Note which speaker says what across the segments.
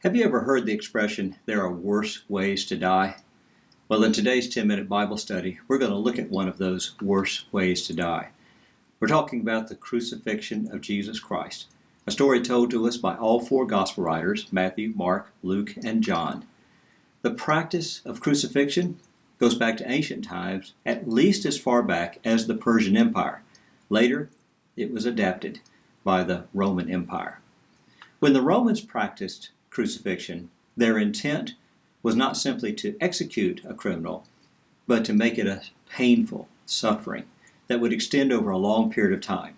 Speaker 1: Have you ever heard the expression, there are worse ways to die? Well, in today's 10-minute Bible study, we're going to look at one of those worse ways to die. We're talking about the crucifixion of Jesus Christ, a story told to us by all four gospel writers, Matthew, Mark, Luke, and John. The practice of crucifixion goes back to ancient times, at least as far back as the Persian Empire. Later, it was adapted by the Roman Empire. When the Romans practiced crucifixion, their intent was not simply to execute a criminal, but to make it a painful suffering that would extend over a long period of time.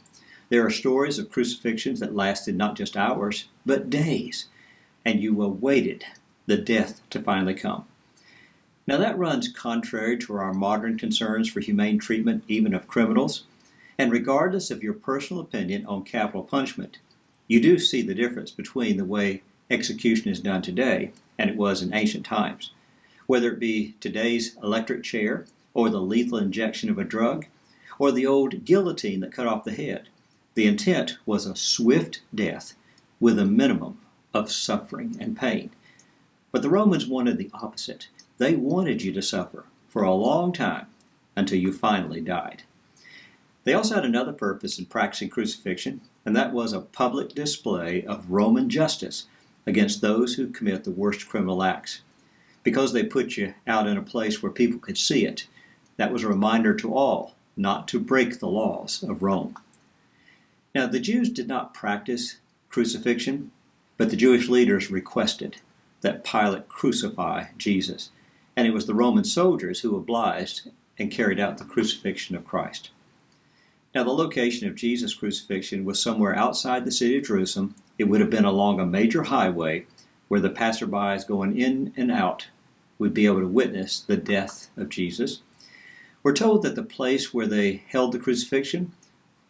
Speaker 1: There are stories of crucifixions that lasted not just hours, but days, and you awaited the death to finally come. Now that runs contrary to our modern concerns for humane treatment even of criminals, and regardless of your personal opinion on capital punishment, you do see the difference between the way execution is done today and it was in ancient times. Whether it be today's electric chair, or the lethal injection of a drug, or the old guillotine that cut off the head, the intent was a swift death with a minimum of suffering and pain. But the Romans wanted the opposite. They wanted you to suffer for a long time until you finally died. They also had another purpose in practicing crucifixion, and that was a public display of Roman justice against those who commit the worst criminal acts. Because they put you out in a place where people could see it, that was a reminder to all not to break the laws of Rome. Now, the Jews did not practice crucifixion, but the Jewish leaders requested that Pilate crucify Jesus, and it was the Roman soldiers who obliged and carried out the crucifixion of Christ. Now, the location of Jesus' crucifixion was somewhere outside the city of Jerusalem. It would have been along a major highway where the passerbys going in and out would be able to witness the death of Jesus. We're told that the place where they held the crucifixion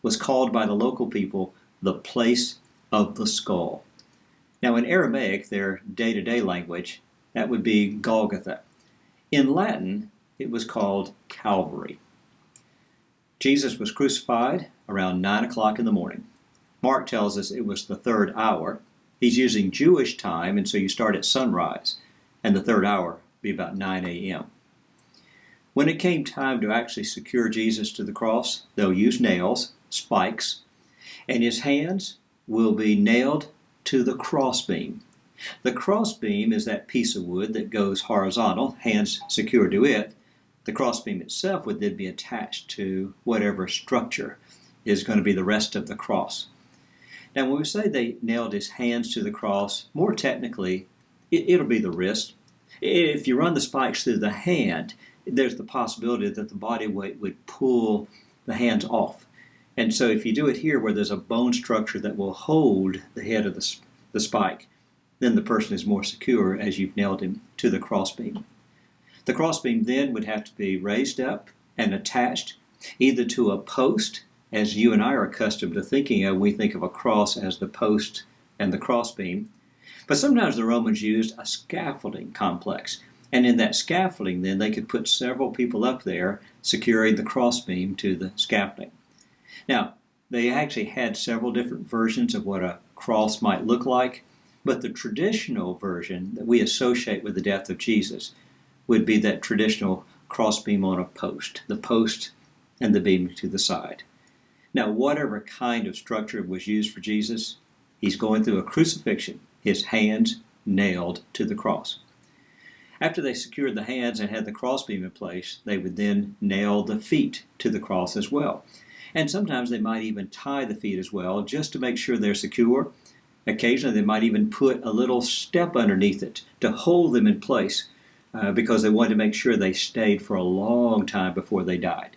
Speaker 1: was called by the local people the place of the skull. Now, in Aramaic, their day-to-day language, that would be Golgotha. In Latin, it was called Calvary. Jesus was crucified around 9 o'clock in the morning. Mark tells us it was the third hour. He's using Jewish time, and so you start at sunrise, and the third hour would be about 9 a.m. When it came time to actually secure Jesus to the cross, they'll use nails, spikes, and his hands will be nailed to the crossbeam. The crossbeam is that piece of wood that goes horizontal, hands secured to it. The crossbeam itself would then be attached to whatever structure is going to be the rest of the cross. Now, when we say they nailed his hands to the cross, more technically, it'll be the wrist. If you run the spikes through the hand, there's the possibility that the body weight would pull the hands off. And so if you do it here where there's a bone structure that will hold the head of the spike, then the person is more secure as you've nailed him to the crossbeam. The crossbeam then would have to be raised up and attached either to a post, as you and I are accustomed to thinking of. We think of a cross as the post and the crossbeam. But sometimes the Romans used a scaffolding complex. And in that scaffolding, then, they could put several people up there securing the crossbeam to the scaffolding. Now, they actually had several different versions of what a cross might look like, but the traditional version that we associate with the death of Jesus would be that traditional crossbeam on a post, the post and the beam to the side. Now, whatever kind of structure was used for Jesus, he's going through a crucifixion, his hands nailed to the cross. After they secured the hands and had the crossbeam in place, they would then nail the feet to the cross as well. And sometimes they might even tie the feet as well, just to make sure they're secure. Occasionally they might even put a little step underneath it to hold them in place, because they wanted to make sure they stayed for a long time before they died.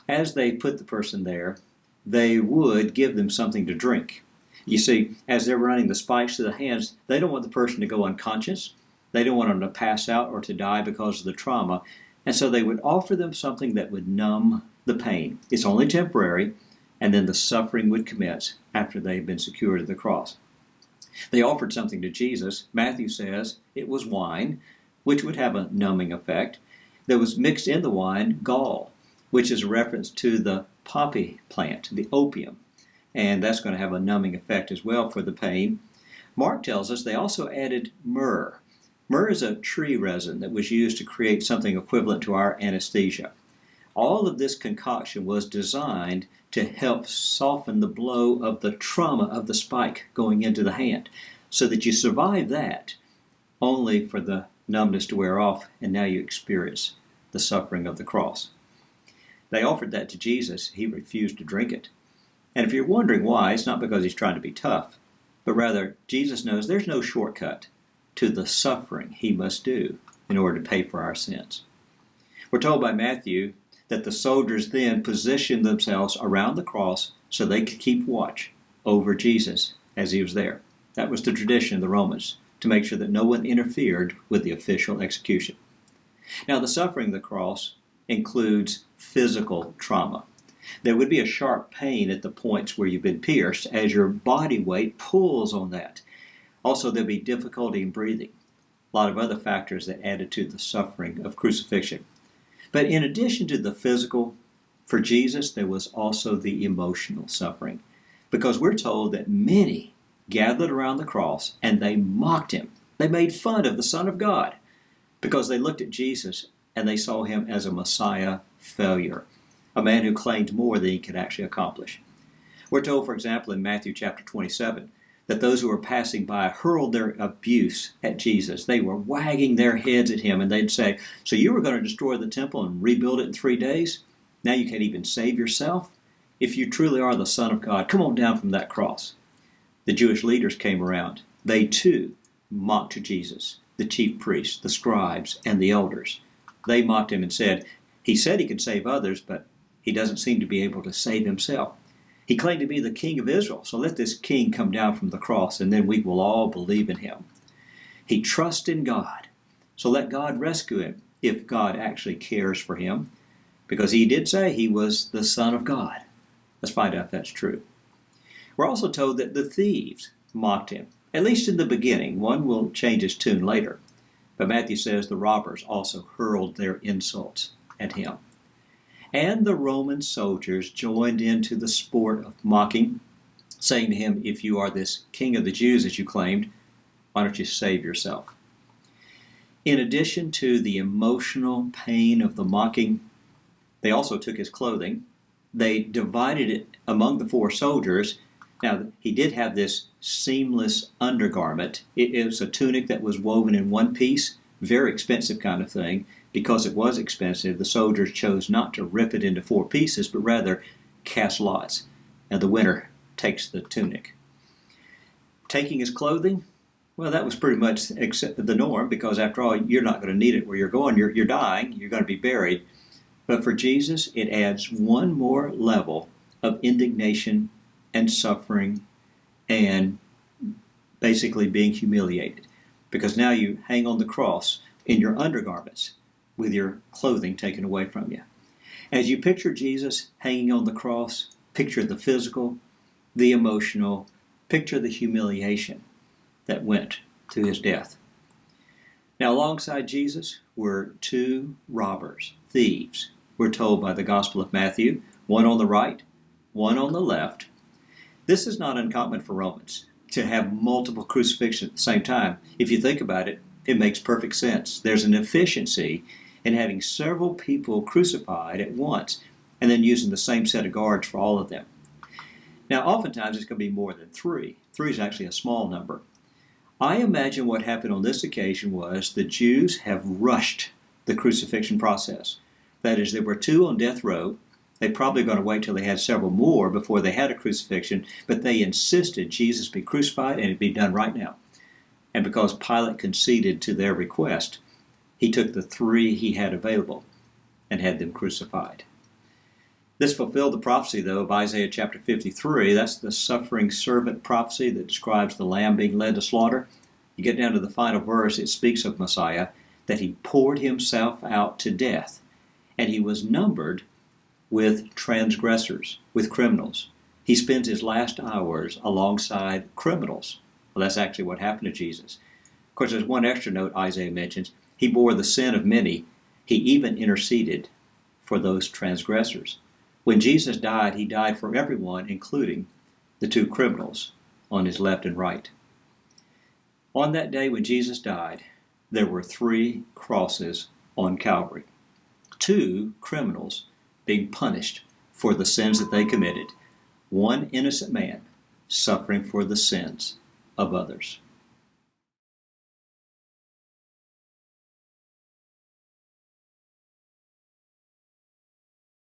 Speaker 1: As they put the person there, they would give them something to drink. You see, as they're running the spikes to the hands, they don't want the person to go unconscious. They don't want them to pass out or to die because of the trauma. And so they would offer them something that would numb the pain. It's only temporary, and then the suffering would commence after they've been secured to the cross. They offered something to Jesus. Matthew says it was wine, which would have a numbing effect. There was mixed in the wine gall, which is a reference to the poppy plant, the opium. And that's going to have a numbing effect as well for the pain. Mark tells us they also added myrrh. Myrrh is a tree resin that was used to create something equivalent to our anesthesia. All of this concoction was designed to help soften the blow of the trauma of the spike going into the hand, so that you survive that only for the numbness to wear off, and now you experience the suffering of the cross. They offered that to Jesus. He refused to drink it. And if you're wondering why, it's not because he's trying to be tough, but rather Jesus knows there's no shortcut to the suffering he must do in order to pay for our sins. We're told by Matthew that the soldiers then positioned themselves around the cross so they could keep watch over Jesus as he was there. That was the tradition of the Romans, to make sure that no one interfered with the official execution. Now, the suffering of the cross includes physical trauma. There would be a sharp pain at the points where you've been pierced as your body weight pulls on that. Also, there'll be difficulty in breathing. A lot of other factors that added to the suffering of crucifixion. But in addition to the physical, for Jesus, there was also the emotional suffering. Because we're told that many gathered around the cross and they mocked him. They made fun of the Son of God because they looked at Jesus and they saw him as a Messiah failure, a man who claimed more than he could actually accomplish. We're told, for example, in Matthew chapter 27, that those who were passing by hurled their abuse at Jesus. They were wagging their heads at him, and they'd say, "So you were going to destroy the temple and rebuild it in 3 days? Now you can't even save yourself? If you truly are the Son of God, come on down from that cross." The Jewish leaders came around. They too mocked Jesus, the chief priests, the scribes, and the elders. They mocked him and said he could save others, but he doesn't seem to be able to save himself. He claimed to be the king of Israel, so let this king come down from the cross, and then we will all believe in him. He trusts in God, so let God rescue him if God actually cares for him, because he did say he was the Son of God. Let's find out if that's true. We're also told that the thieves mocked him, at least in the beginning. One will change his tune later. But Matthew says the robbers also hurled their insults at him. And the Roman soldiers joined into the sport of mocking, saying to him, "If you are this king of the Jews, as you claimed, why don't you save yourself?" In addition to the emotional pain of the mocking, they also took his clothing. They divided it among the 4 soldiers. Now, he did have this seamless undergarment. It was a tunic that was woven in one piece, very expensive kind of thing. Because it was expensive, the soldiers chose not to rip it into 4 pieces, but rather cast lots. And the winner takes the tunic. Taking his clothing, well, that was pretty much the norm, because after all, you're not going to need it where you're going. You're dying. You're going to be buried. But for Jesus, it adds one more level of indignation and suffering and basically being humiliated. Because now you hang on the cross in your undergarments with your clothing taken away from you. As you picture Jesus hanging on the cross, picture the physical, the emotional, picture the humiliation that went to his death. Now, alongside Jesus were 2 robbers, thieves. We're told by the Gospel of Matthew, one on the right, one on the left. This is not uncommon for Romans, to have multiple crucifixions at the same time. If you think about it, it makes perfect sense. There's an efficiency in having several people crucified at once and then using the same set of guards for all of them. Now, oftentimes it's going to be more than 3. 3 is actually a small number. I imagine what happened on this occasion was the Jews have rushed the crucifixion process. That is, there were 2 on death row. They probably going to wait till they had several more before they had a crucifixion, but they insisted Jesus be crucified and it be done right now. And because Pilate conceded to their request, he took the 3 he had available and had them crucified. This fulfilled the prophecy, though, of Isaiah chapter 53. That's the suffering servant prophecy that describes the lamb being led to slaughter. You get down to the final verse, it speaks of Messiah, that he poured himself out to death, and he was numbered with transgressors, with criminals. He spends his last hours alongside criminals. Well, that's actually what happened to Jesus. Of course, there's one extra note Isaiah mentions. He bore the sin of many. He even interceded for those transgressors. When Jesus died, he died for everyone, including the 2 criminals on his left and right. On that day when Jesus died, there were 3 crosses on Calvary. 2 criminals being punished for the sins that they committed. 1 innocent man suffering for the sins of others.